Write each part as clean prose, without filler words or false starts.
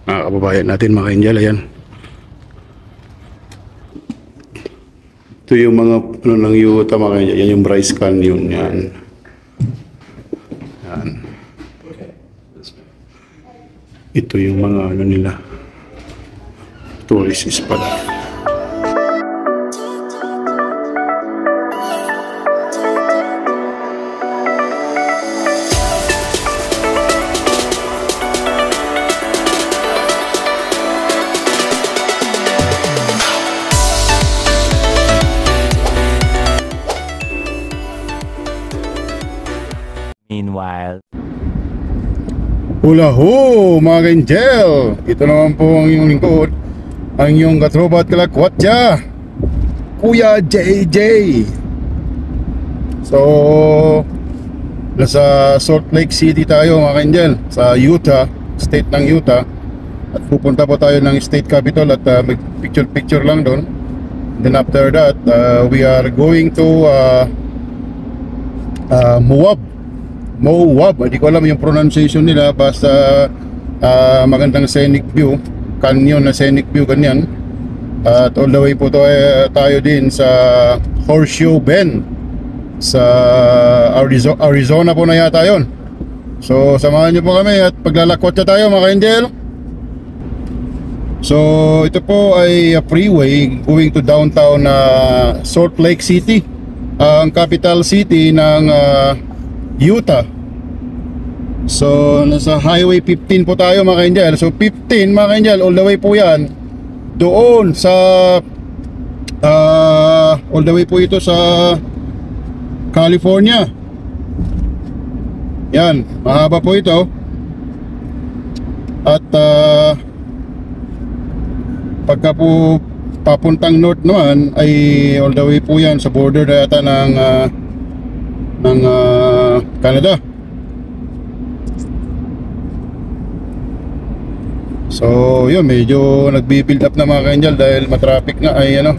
mga kababayan natin, mga Angel. Ayan, ito yung mga ano ng Utah, mga Angel. Yan yung Bryce Canyon. Yan. Yan. Ito yung mga ano nila, tourist spot. Meanwhile, Hula ho, mga Angel! Ito naman po ang iyong lingkod, ang iyong katropa at kalakwatya, Kuya JJ. So, nasa Salt Lake City tayo, mga Angel, sa Utah, state ng Utah. At pupunta po tayo ng state capital at mag-picture-picture lang doon. Then after that, we are going to Moab, hindi ko alam yung pronunciation nila, basta magandang scenic view, canyon na scenic view, ganyan. At all the way po tayo din sa Horseshoe Bend sa Arizona po na yata yun. So samahan nyo po kami at paglalakwat na tayo, mga Angel. So ito po ay a freeway going to downtown Salt Lake City, ang capital city ng Utah. So nasa Highway 15 po tayo, mga Angel. So 15, mga Angel, all the way po yan doon sa all the way po ito sa California. Yan, mahaba po ito. At pagka po papuntang north naman ay all the way po yan sa border na yata ng Canada. So yun, medyo nagbi-build up na, mga Angel, dahil matraffic na ay ano,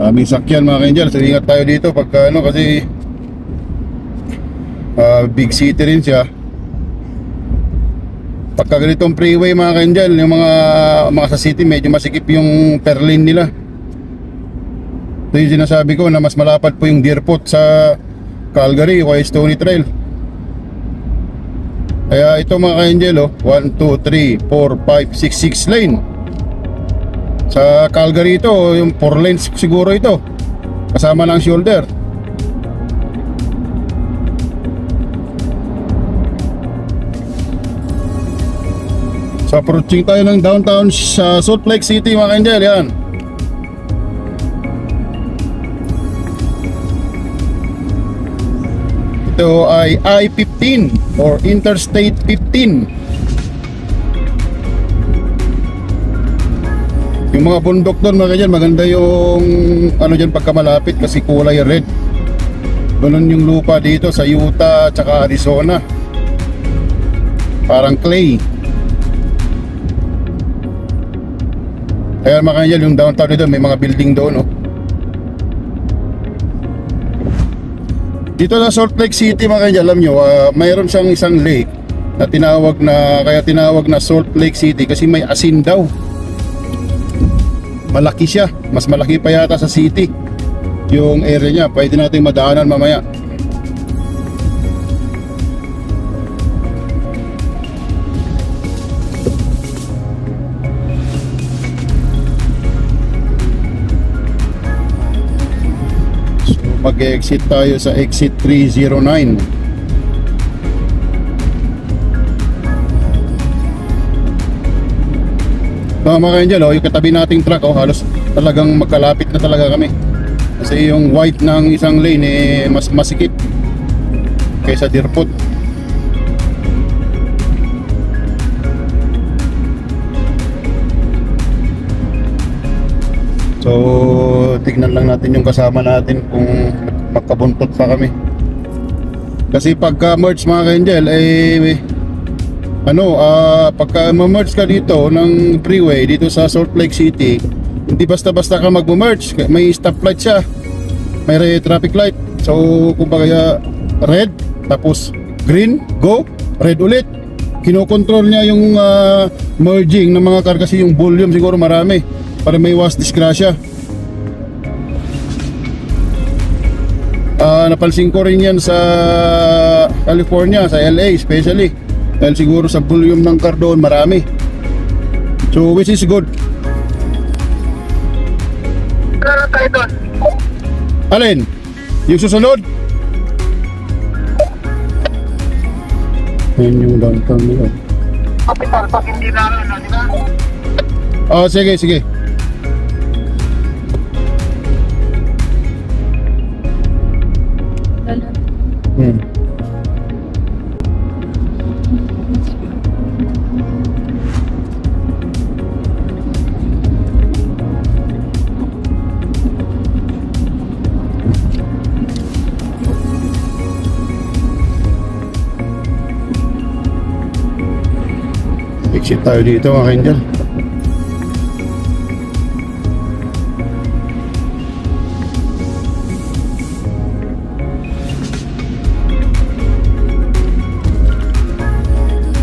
aming sakyan, mga Angel. So ingat tayo dito pagka ano, kasi big city rin siya. Pagka ganitong freeway, mga Angel, yung mga sa city medyo masikip yung per lane nila. Ito yung sinasabi ko na mas malapad po yung Deerfoot sa Calgary o Stony Trail. Kaya ito, mga Angel, 1, 2, 3, 4, 5, 6 lane. Sa Calgary ito, yung 4 lanes siguro ito, kasama ng shoulder. So approaching tayo ng downtown sa Salt Lake City, mga Angel. Yan. Ito ay I-15 or Interstate 15. Yung mga bundok doon, mga Angel, maganda yung ano dyan pagka malapit kasi kulay red. Ganun yung lupa dito sa Utah at saka Arizona, parang clay. Kaya, mga Angel, yung downtown dito may mga building doon, Dito sa Salt Lake City, mga Angel, alam nyo, mayroon siyang isang lake na kaya tinawag na Salt Lake City kasi may asin daw. Malaki siya, mas malaki pa yata sa city yung area niya. Pwede natin madaanan mamaya. Mag-exit tayo sa exit 309. So, mga Angel, yung katabi nating truck, halos talagang magkalapit na talaga kami. Kasi yung white ng isang lane mas masikip kaysa Deerfoot. So tignan lang natin yung kasama natin kung magkabuntot pa kami. Kasi pagka merge, mga Angel, pagka ma-merge ka dito ng freeway dito sa Salt Lake City, hindi basta-basta ka mag-merge. May stoplight siya, may traffic light. So kumbaga red, tapos green, go. Red ulit. Kinokontrol niya yung merging ng mga car kasi yung volume siguro marami para may iwas disgrasya. Napansin ko rin yan sa California, sa LA especially, dahil siguro sa volume ng car doon marami. So which is good. Kailan tayo doon? Alin? Yung susunod? Ayun yung downtown nila. Kapital, pag hindi na ano, di ba? Oh, sige, sige. Hmm. Exit tayo dito mga ka-angel.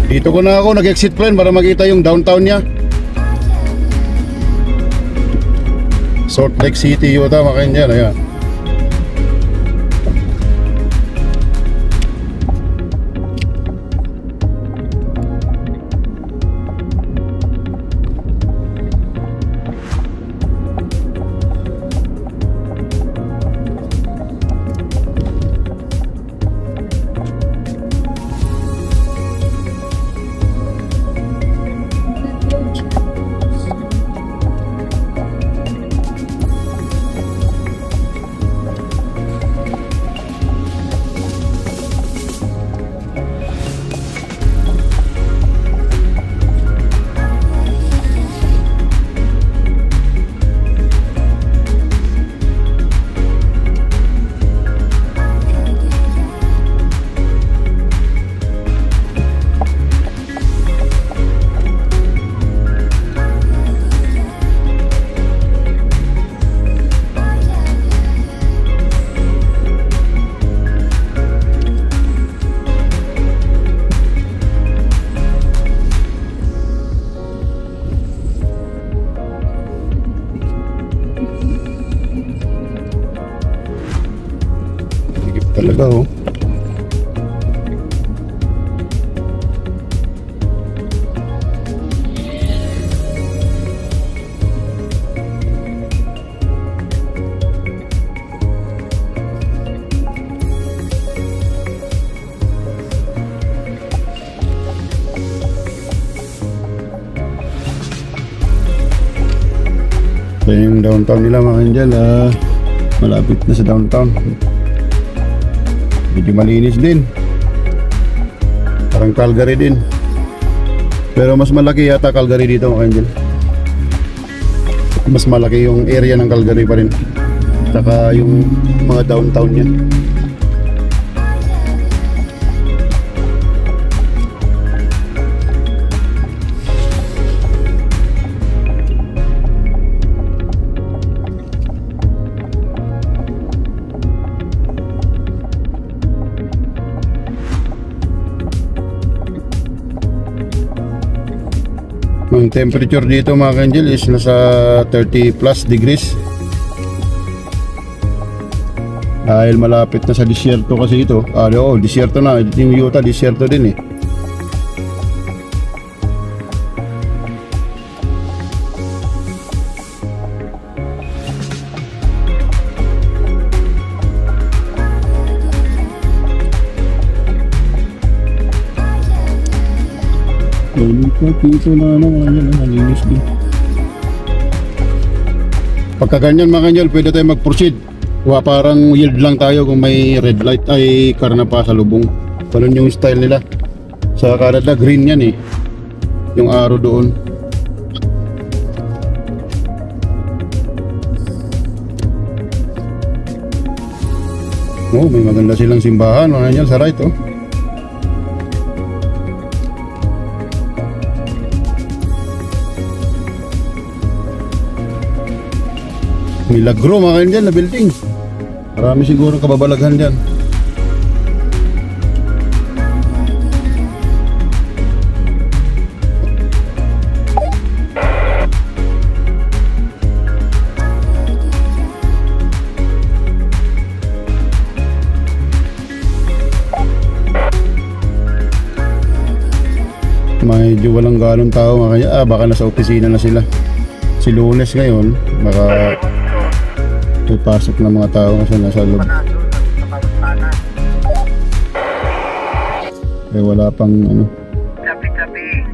Dito ko na ako nag-exit plan para makita yung downtown niya. Salt Lake City, Utah mga ka-angel. Ayan. Talaga oh. Ito yung downtown nila mga ka-angel. Malapit na sa downtown. Medyo malinis din. Parang Calgary din. Pero mas malaki yata Calgary dito mga ka-angel. Mas malaki yung area ng Calgary pa rin. Saka yung mga downtown niya. Ang temperature dito mga ka-angel is nasa 30 plus degrees. Dahil malapit na sa disyerto kasi ito. Oo, disyerto na. Yung Utah, disyerto din eh. Dito na malinis din. Pagka ganyan mga ka-angel, pwede tayo mag-proceed. Parang yield lang tayo kung may red light ay car na pa sa lubong. Ganun yung style nila. Sa Canada, green yan eh. Yung arrow doon. Oh, may maganda silang simbahan mga ka-angel sa right oh. Milagro mga ka-angel na building. Marami siguro kababalaghan dyan. Medyo walang galong tao mga kanya. Baka nasa opisina na sila. Si Lunes ngayon, baka ipasok ng mga tao kasi nasa loob. Eh wala pang ano. Kapi-kapi.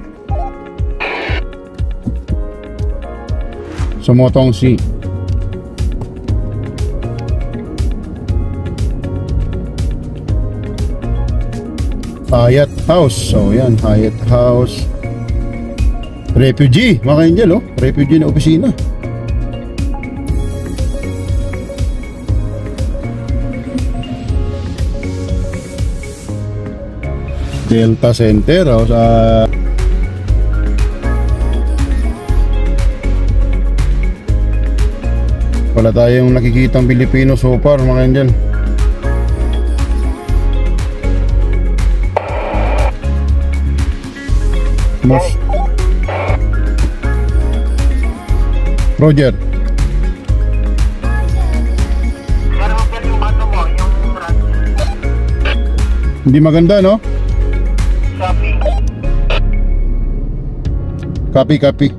Sumotong si Hyatt House. So yan, Hyatt House. Refugee, mga angel, oh. Refugee na opisina. Delta Center, oh, sa wala tayong nakikitang Pilipino so far, mga angel. Most Roger. Pero ba yung ano mo, yung Hindi maganda, no? shopping? Copy.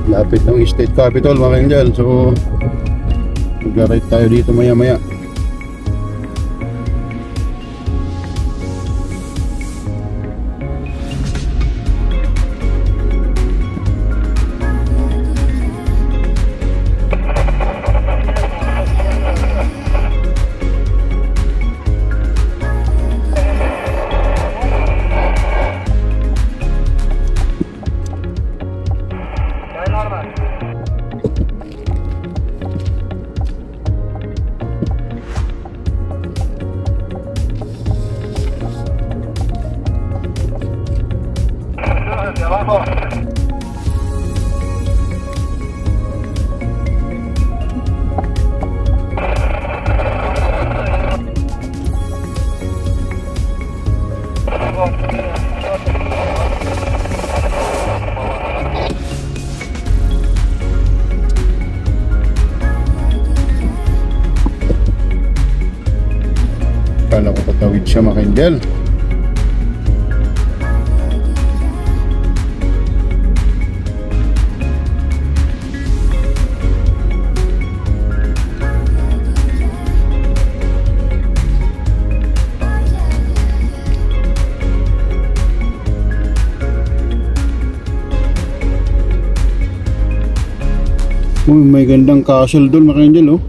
Lapit ng State Capitol, mga angel. So mag-ride tayo dito maya maya. Kala ko patawid siya, mga angel. May gandang castle doon, mga angel, oh.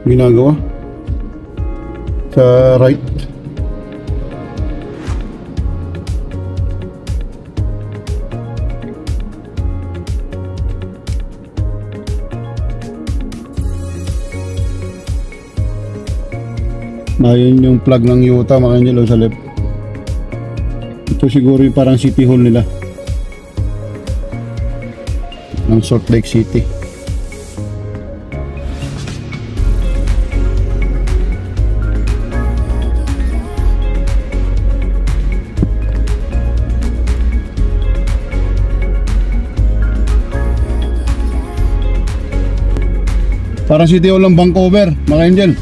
Ginagawa sa right. Ayun yung plug ng Utah, mga angel, oh, sa left. Ito siguro yung parang city hall nila ng Salt Lake City. Parang City Hall ng Vancouver, mga angel.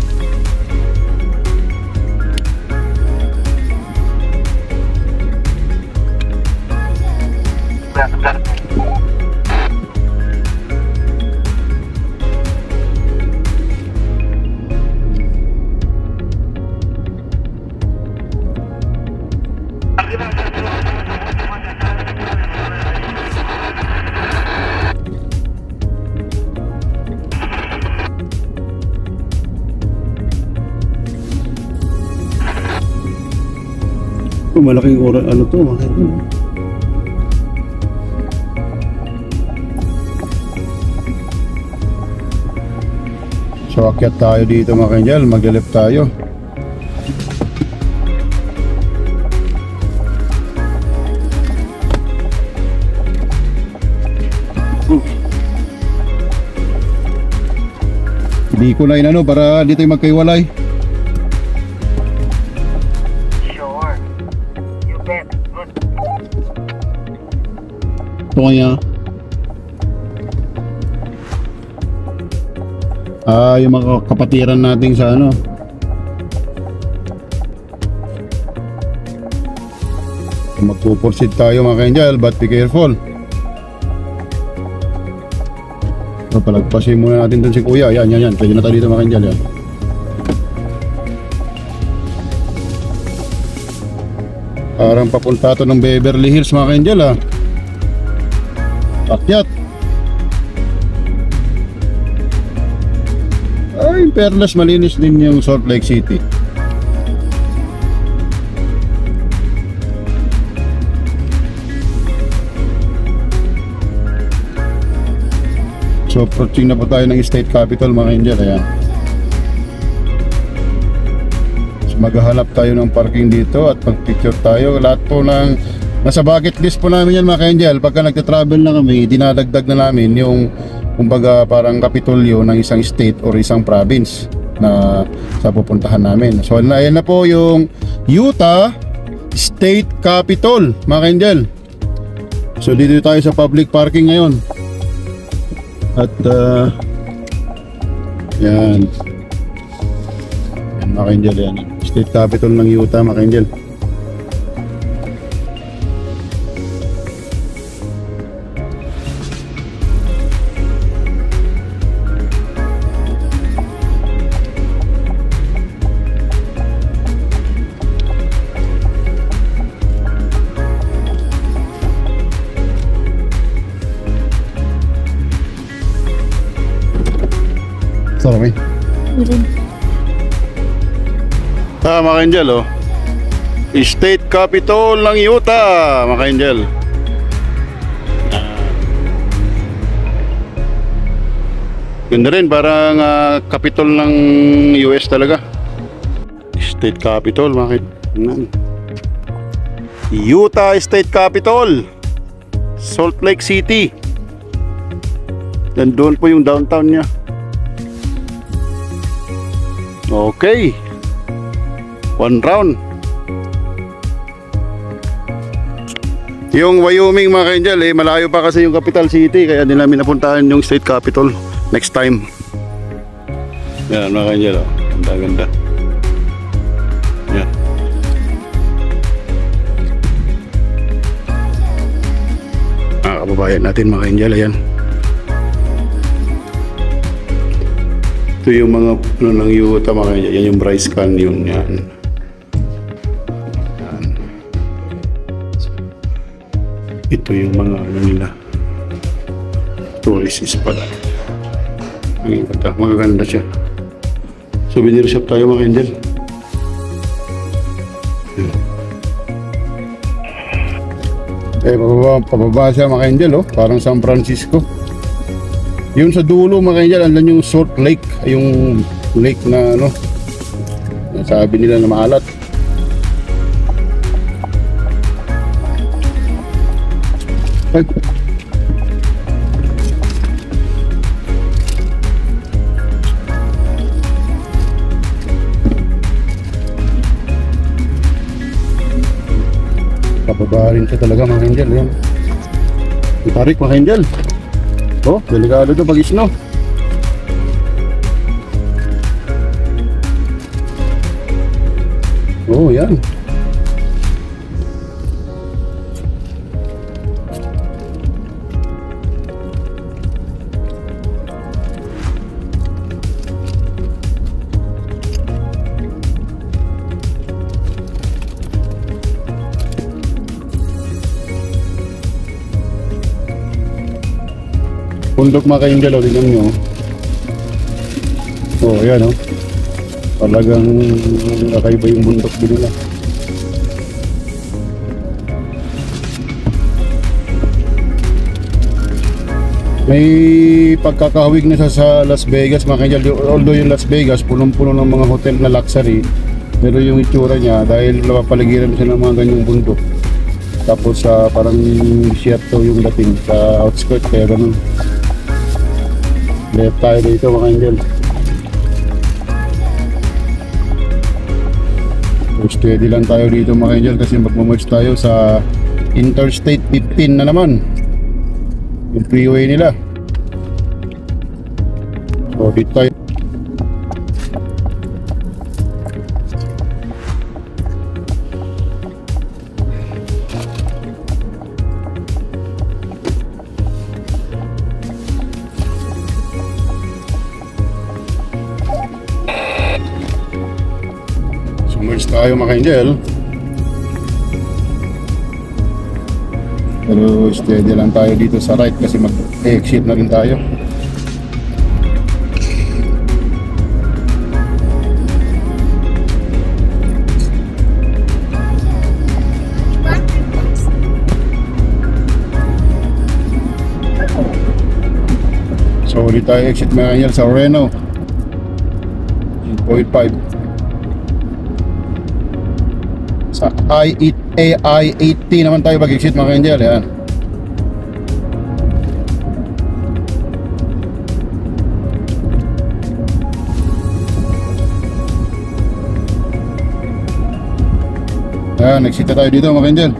Malaking oras, ano to, mga angel. So akyat tayo dito, mga angel, mag-left tayo. Hindi ko na inano para dito yung magkaiwalay. Sure. kaya? Yung mga kapatiran natin sa ano. Magpupursid tayo mga ka-angel, but be careful. So, palagpasin muna natin dun si kuya. Yan. Pwede na tayo dito mga ka-angel. Yan. Parang papunta to ng Beverly Hills mga ka-angel ha. Akyat. Ay, perlas, malinis din yung Salt Lake City. So approaching na po tayo ng State Capitol mga angel. Ayan. So maghahanap tayo ng parking dito at pag-picture tayo. Lahat po ng nasa bucket list po namin yan mga angel. Pagka nagta-travel na kami, dinadagdag na namin yung kumbaga parang kapitolyo ng isang state or isang province na sa pupuntahan namin. So ayan na po yung Utah State Capitol mga angel. So dito tayo sa public parking ngayon. At yan mga ka-angel, yan State Capitol ng Utah mga ka-angel. Sorry. Mga ka-angel, oh. State Capitol ng Utah, mga ka-angel. Ganda rin, parang Capitol ng US talaga. State Capitol, mga ka-angel. Utah State Capitol, Salt Lake City. Nandun po yung downtown niya. Okay, one round. Yung Wyoming mga ka-angel, malayo pa kasi yung capital city, kaya din namin napuntahan yung state capital next time. Yan mga ka-angel, oh. Ganda. Yan. Kababayan natin mga ka-angel, ayan. Ito yung mga ano ng Utah mga ka-angel. Yan yung Bryce Canyon. Yan. Ito yung mga ano nila, tourist spot. Ang ganda, magaganda siya. Souvenir shop tayo mga angel. Pababa siya mga angel, oh. Parang San Francisco. Yung sa dulo mga angel, andun yung Salt Lake, yung lake na ano, sabi nila na maalat. Pababa rin siya talaga mga angel. Yan. Tarik mga angel. Oh, delikado to pag snow. Oh, yan. Bundok mga ka-angel, tingnan nyo. Oh, ayan oh. Talagang nakaiba yung bundok din nila. May pagkakahawig na sa Las Vegas mga ka-angel. Although yung Las Vegas punong-puno ng mga hotel na luxury, pero yung itsura niya dahil napapaligiran siya ng mga ganyang bundok. Tapos parang desierto yung dating sa outskirt, kaya ganun. Left tayo dito mga angel. So steady lang tayo dito mga angel kasi magmamerge tayo sa Interstate 15 na naman. yung freeway nila. So dito tayo. Sumerge tayo mga angel. Pero steady lang tayo dito sa right kasi mag-exit na rin tayo. So ulit tayo exit mga angel sa Reno 8.5 sa I-80 naman tayo pag-exit mga angel. Yan. Yan, exit na tayo dito mga angel.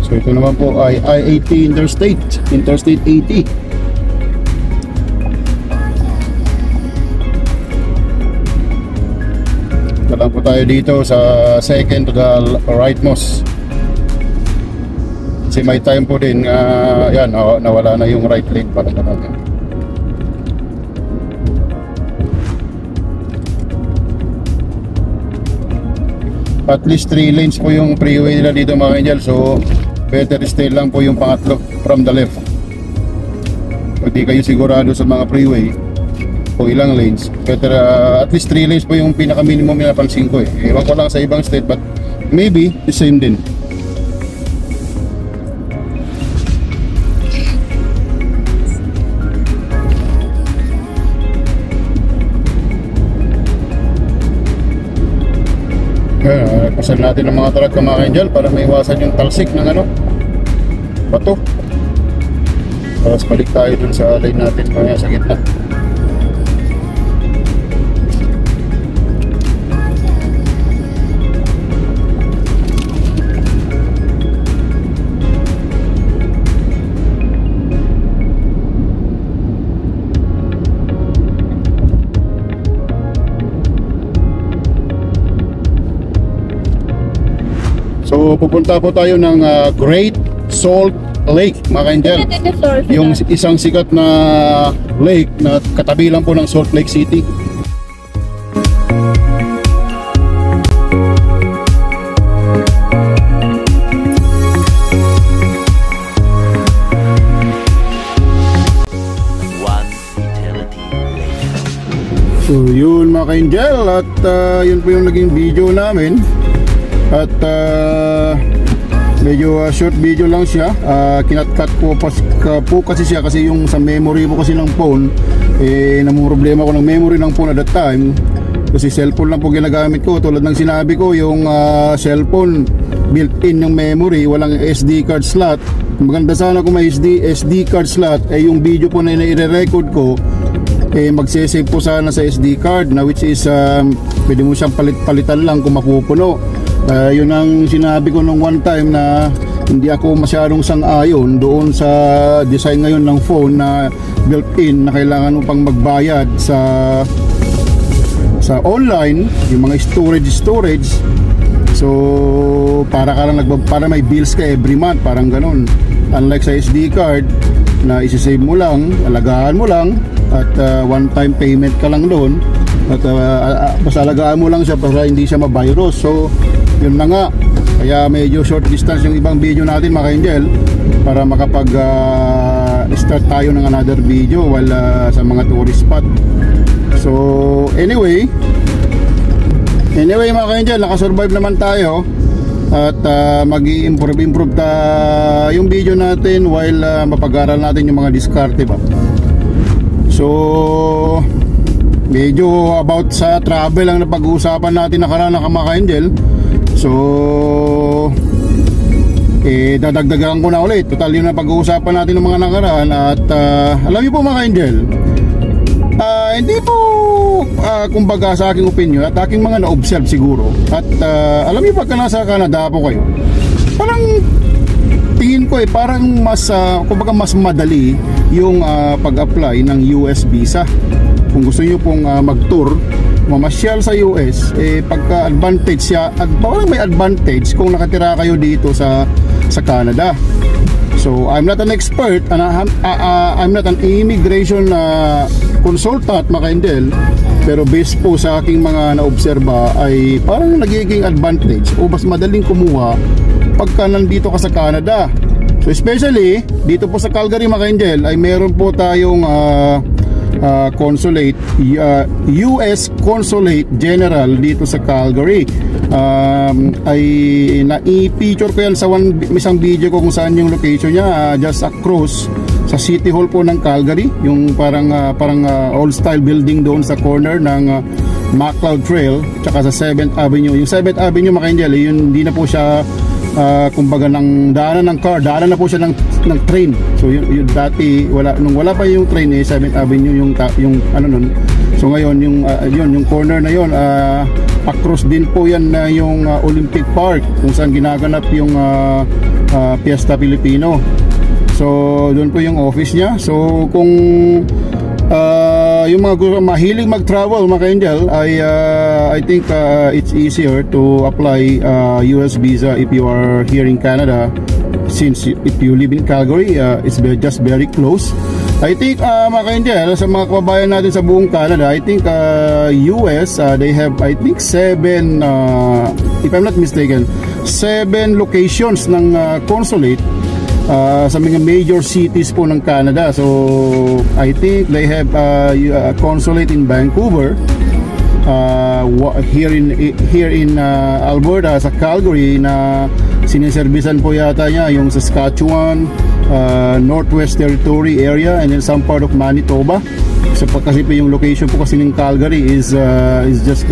So ito naman po ay I-80 Interstate 80. Talang po tayo dito sa second to the rightmost. Kasi may time po din, yan, nawala na yung right lane para natin. At least 3 lanes po yung freeway nila dito mga angel. So better stay lang po yung pangatlo from the left. Kung di kayo sigurado sa mga freeway o ilang lanes, better at least 3 lanes po yung pinaka minimum na napansin ko eh. Ewan ko lang sa ibang state but maybe the same din. Pasan natin ang mga truck mga angel para maiwasan yung talsik ng bato. Tapos balik tayo dun sa lane natin mga sa gitna. So pupunta po tayo ng Great Salt Lake mga angel. Yung isang sikat na lake na katabi lang po ng Salt Lake City. So yun mga ka-angel, at yun po yung naging video namin. At medyo short video lang siya. Kinat-cut po kasi siya kasi yung sa memory po kasi ng phone namumroblema ko ng memory ng phone at that time. Kasi cellphone lang po ginagamit ko. Tulad ng sinabi ko, yung cellphone built-in yung memory, walang SD card slot. Maganda sana kung may SD card slot, yung video po na i-record ko magse-save po sana sa SD card na which is pwede mo siyang palitan lang kung mapupuno. Yun ang sinabi ko nung one time na hindi ako masyadong sang-ayon doon sa design ngayon ng phone na built-in na kailangan mo pang magbayad sa online, yung mga storage. So para ka lang para may bills ka every month, parang ganun. Unlike sa SD card na isi-save mo lang, alagaan mo lang at one-time payment ka lang doon at basta alagaan mo lang siya para hindi siya ma-virus. So yun na nga, kaya medyo short distance yung ibang video natin mga angel para makapag start tayo ng another video while sa mga tourist spot. So anyway mga angel, nakasurvive naman tayo at mag-i-improve yung video natin while mapag-aral natin yung mga diskarte ba. So medyo about sa travel ang napag-uusapan natin nakaraan na mga ka-angel. So dadagdagan ko na ulit. Total yun na pag-uusapan natin ng mga nakaraan. At alam niyo po mga ka-angel, hindi po kumbaga sa aking opinion at aking mga na-observe siguro. At alam niyo pagka nasa Canada po kayo, parang tingin ko parang mas kumbaga mas madali yung pag-apply ng US visa. Kung gusto niyo pong mag-tour, mamasyal sa US, pagka advantage siya at parang may advantage kung nakatira kayo dito sa Canada. So I'm not an expert, I'm not an immigration consultant mga ka-angel, pero based po sa aking mga naobserba ay parang nagiging advantage o mas madaling kumuha pagka nandito ka sa Canada. So especially dito po sa Calgary mga ka-angel ay meron po tayong consulate, US Consulate General dito sa Calgary. Ay na-i-feature ko yan sa isang video ko kung saan yung location niya, just across sa City Hall po ng Calgary, yung parang old style building doon sa corner ng MacLeod Trail tsaka sa 7th Avenue. Yung 7th Avenue mga ka-angel, yun hindi na po siya kumbaga ng daanan ng car, daanan na po siya ng train. So yun dati nung wala pa yung train 7th Avenue yung ano nun. So ngayon yung corner na yun, across din po yan yung Olympic Park kung saan ginaganap yung Fiesta Filipino. So doon po yung office niya. So kung yung mga mahilig mag-travel mga ka-angel ay I think it's easier to apply US visa if you are here in Canada, since if you live in Calgary, it's just very close. I think mga ka-angel, sa mga kababayan natin sa buong Canada, I think US they have I think 7 if I'm not mistaken 7 locations ng consulate sa mga major cities po ng Canada. So I think they have a consulate in Vancouver, here in Alberta, sa Calgary na siniservisan po yata niya yung Saskatchewan, Northwest Territory area, and then some part of Manitoba. So kasi po yung location po kasi ng Calgary is just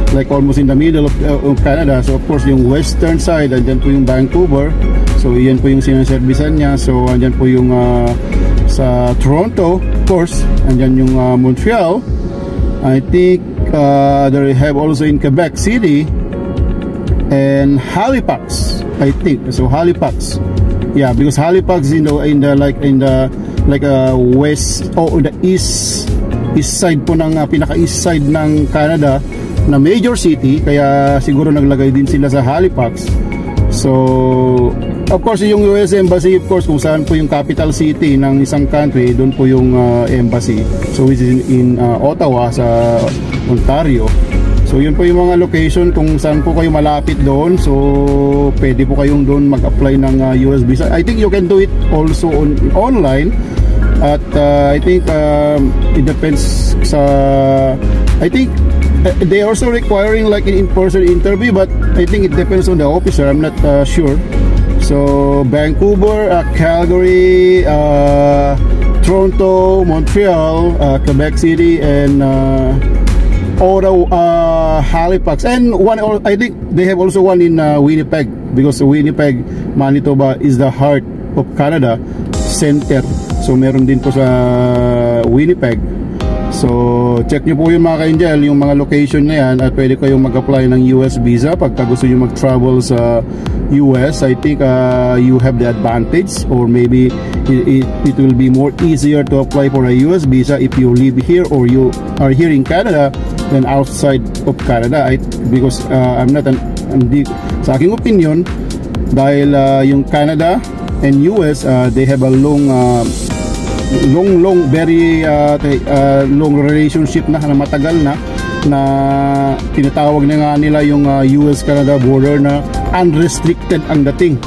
like almost in the middle of Canada. So of course yung western side, andyan po yung Vancouver. So yan po yung sinaservisan niya. So andyan po yung sa Toronto, of course, andyan yung Montreal. I think they have also in Quebec City and Halifax, I think. So Halifax, yeah, because Halifax is in the west the east side po ng pinaka-east side ng Canada na major city, kaya siguro naglagay din sila sa Halifax. So of course yung US Embassy, of course, kung saan po yung capital city ng isang country, doon po yung embassy. So which is in Ottawa sa Ontario. So yun po yung mga location kung saan po kayo malapit doon. So pwede po kayong doon mag-apply ng US visa. I think you can do it also online. At I think it depends sa, I think they also requiring like an in-person interview, but I think it depends on the officer. I'm not sure. So Vancouver, Calgary, Toronto, Montreal, Quebec City, and Ottawa, Halifax, and I think they have also one in Winnipeg, because Winnipeg, Manitoba is the heart of Canada center. So meron din po sa Winnipeg. So check nyo po yun mga ka-angel, yung mga location na yan, at pwede kayong mag-apply ng US visa pagka gusto nyo mag-travel sa US. I think you have the advantage, or maybe it will be more easier to apply for a US visa if you live here or you are here in Canada than outside of Canada. Because I'm not sa aking opinion, dahil yung Canada and US, they have a long very long relationship na matagal na tinatawag na nga nila yung US-Canada border na unrestricted ang dating,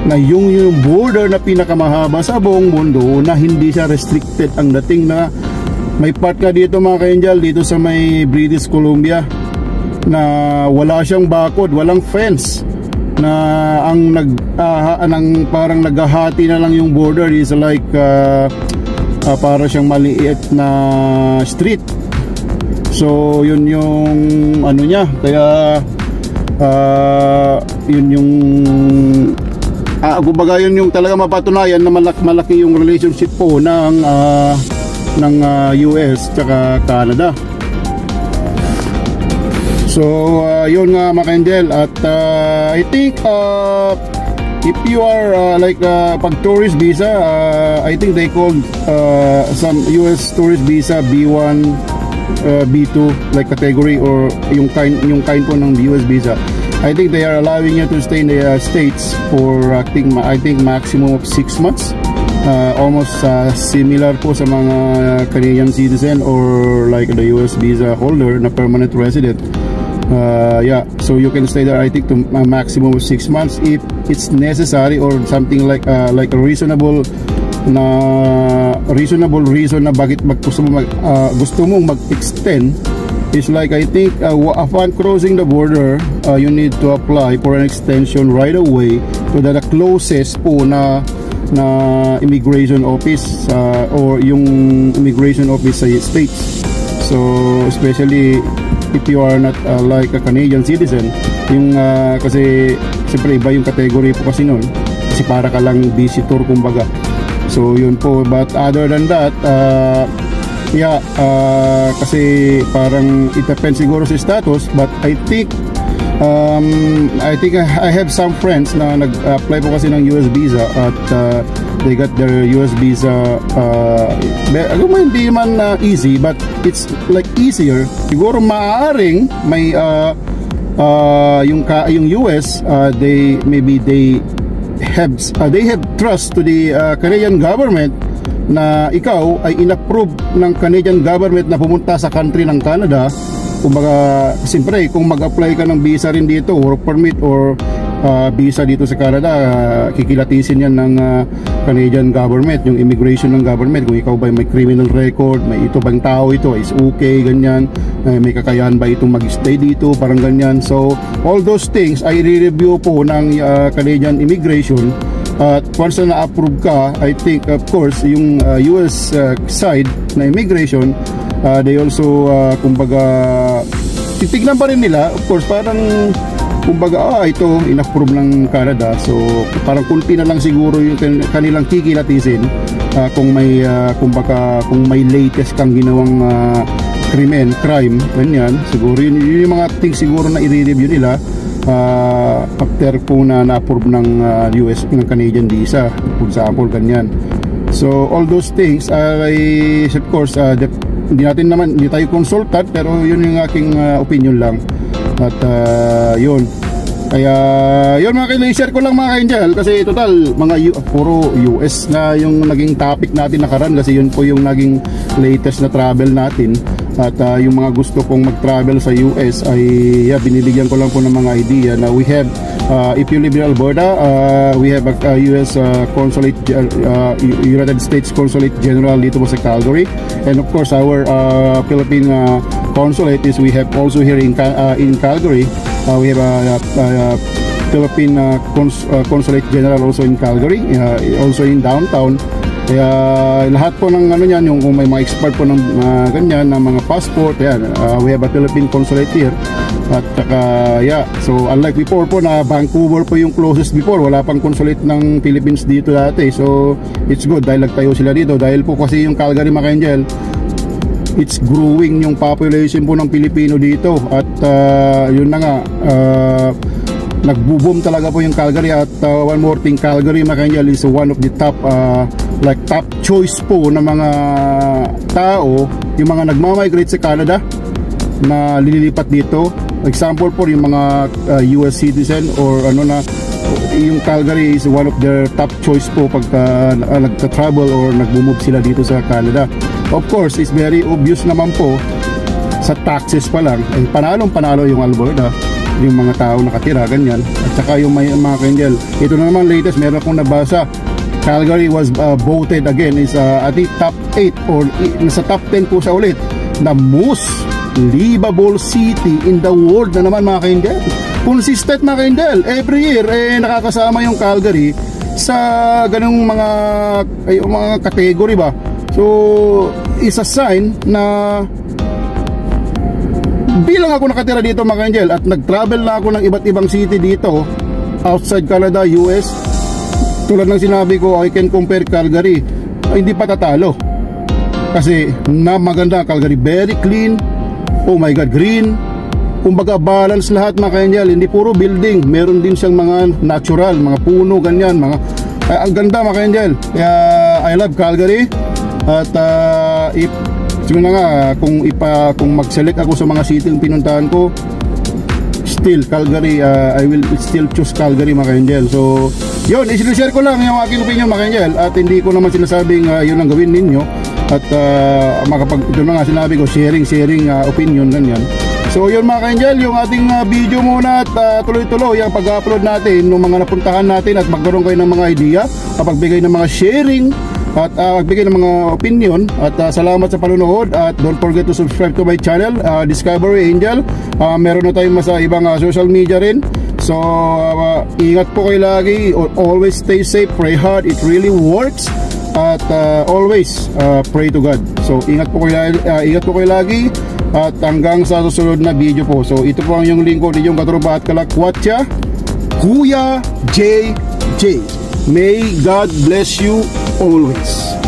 na yung border na pinakamahaba sa buong mundo na hindi siya restricted ang dating. Na may part ka dito mga ka-angel, dito sa may British Columbia, na wala siyang bakod, walang fence, na ang parang naghahati na lang yung border is like para siyang maliit na street. So yun yung ano niya, kaya yun yung kumbaga yun yung talaga mapatunayan na malaki yung relationship po ng US tsaka Canada. So yun nga mga ka-angel, at I think if you are pag tourist visa, I think they call some US tourist visa B1, B2 like category, or yung kind po ng US visa. I think they are allowing you to stay in the States for I think maximum of 6 months. Almost similar po sa mga Canadian citizen or like the US visa holder na permanent resident. Yeah, so you can stay there I think to a maximum of 6 months if it's necessary, or something like a reasonable reason na bakit gusto mong mag-extend is like I think upon crossing the border, you need to apply for an extension right away to the closest po na immigration office or yung immigration office sa states. So especially if you are not like a Canadian citizen, yung kasi siyempre iba yung category po kasi nun, kasi para ka lang visitor kumbaga. So yun po, but other than that, yeah, kasi parang it depends siguro sa status, but I think I have some friends na nag-apply po kasi ng US visa at they got their US visa hindi man easy, but it's like easier. Siguro maaaring may yung US they have trust to the Canadian government na ikaw ay inapprove ng Canadian government na pumunta sa country ng Canada. Kumbaga, siyempre kung mag-apply ka ng visa rin dito, work permit or visa dito sa Canada, kikilatisin yan ng Canadian government, yung immigration ng government, kung ikaw ba may criminal record, may ito bang tao ito is okay, ganyan, may kakayahan ba itong mag-stay dito, parang ganyan. So all those things ay re-review po ng Canadian immigration. At once na na-approve ka, I think of course yung US side na immigration, they also kumbaga titignan pa rin nila, of course, parang kumbaga ito in-approve ng Canada, so parang kunti na lang siguro yung kanilang kikilatisin kung may kumbaga kung may latest kang ginawang crime ganyan. Siguro yun yung mga things siguro na i-review nila after po na na-approve ng US, ng Canadian visa, for example, ganyan. So all those things ay of course hindi tayo consultant, pero yun yung aking opinion lang. At yun, kaya yun mga kailan, ko lang mga ka-angel, kasi total puro US na yung naging topic natin nakaraan, kasi yun po yung naging latest na travel natin. At yung mga gusto kong mag-travel sa US ay binibigyan ko lang po ng mga idea na we have if you live in Alberta, we have a US consulate, United States Consulate General dito po sa Calgary, and of course our Philippine consulate is we have also here in Calgary. We have a Philippine Consulate General also in Calgary, also in downtown. Kaya lahat po ng ano niyan, yung kung may mga expert po ng ganyan, ng mga passport, yan, we have a Philippine consulate here. At saka so unlike before po na Vancouver po yung closest before, wala pang consulate ng Philippines dito dati. So it's good dahil nagtayo sila dito, dahil po kasi yung Calgary mga ka-angel, it's growing yung population po ng Pilipino dito. At yun na nga, nagbo-boom talaga po yung Calgary. At one more thing, Calgary mga ka-angel is one of the top top choice po ng mga tao, yung mga nagmamigrate sa Canada na lilipat dito. Example po yung mga US citizen or ano na, yung Calgary is one of their top choice po pagka nagta-travel or nagmo-move sila dito sa Canada. Of course, it's very obvious naman po sa taxes pa lang, panalo yung Alberta, yung mga tao nakatira, ganyan. At saka yung mga ka-angel, ito na naman latest, meron akong nabasa, Calgary was voted again is at the top 8 or nasa top 10 po siya ulit, the most livable city in the world na naman mga ka-angel. Consistent mga ka-angel, every year nakakasama yung Calgary sa ganung mga category ba. So is a sign na bilang ako nakatira dito mga angel at nag-travel na ako ng iba't ibang city dito outside Canada, US, tulad ng sinabi ko, I can compare Calgary, hindi pa tatalo kasi na maganda Calgary, very clean, oh my god, green, kumbaga balance lahat mga angel, hindi puro building, meron din siyang mga natural, mga puno, ganyan, mga ang ganda mga angel. Kaya I love Calgary. At if siguro na nga kung mag-select ako sa mga city yung pinuntahan ko, still Calgary, I will still choose Calgary mga angel. So yun, i-share ko lang yung aking opinion mga angel, at hindi ko naman sinasabing yun ang gawin ninyo. At ito na nga sinabi ko, sharing opinion, ganyan. So yun mga angel, yung ating video muna, at tuloy-tuloy ang pag-upload natin ng mga napuntahan natin, at magkaroon kayo ng mga idea, pagbigay ng mga sharing, at magbigay ng mga opinion. At salamat sa panonood, at don't forget to subscribe to my channel, Discovery Angel. Meron na tayong sa ibang social media rin. So ingat po kayo lagi, always stay safe, pray hard, it really works. At always pray to God. So ingat po kayo lagi, at hanggang sa susunod na video po. So ito po ang yung lingkod, inyong katropa at kalakwatsa, Kuya JJ. May God bless you always.